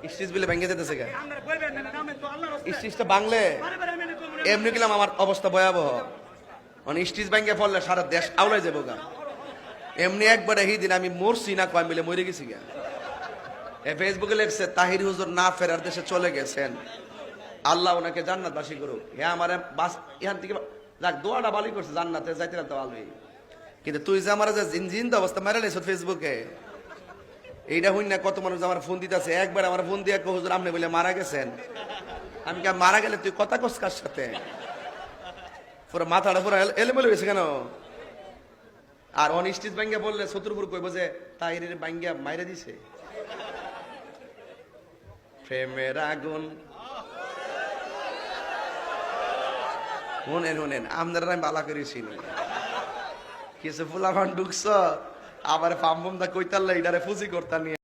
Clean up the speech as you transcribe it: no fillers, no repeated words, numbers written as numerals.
stitch বিলে ভেঙে যেতেছে গা স্টিচটা বাংলে এমনি গেলাম আমার অবস্থা ভয়াবহ মানে স্টিচ ভেঙে পড়লে সারা দেশ আউলাই যাবো গা এমনি একবারে এই দিন আমি মরছি না কয় মিলে মরে গেছি গা ফেসবুকে লেখছে তাহির হুজুর না ফেরার দেশে চলে গেছেন আল্লাহ ওনাকে জান্নাতবাসী করুক হ্যাঁ আমার বাস এখান থেকে যাক দোয়াটা ভালোই করছে জান্নাতে যাইতে তো ভালোই কিন্তু তুই যে আমার যে জিনজিন অবস্থা মেরে লেছ ফেসবুকে এইটা হইন না কত মানুষ আমার ফোন দিতেছে একবার আমার ফোন দিয়ে হুজুর আপনি বলে মারা গেছেন আমি কে মারা গেলে তুই কথা কস কার সাথে পুরো মাথাটা পুরো এলোমেলো হয়েছে কেন আর অনিশ্চিত ব্যাঙ্গা বললে শত্রুপুর কইব যে তাহিরের ব্যাঙ্গা মাইরে দিছে প্রেমের আগুন শুনেন শুনেন আপনারা আমি বালা করেছি কিছু ফুলাফান ঢুকছ আবার পাম্পম দা কইতাল্লা এটারে ফুজি করতা নিয়ে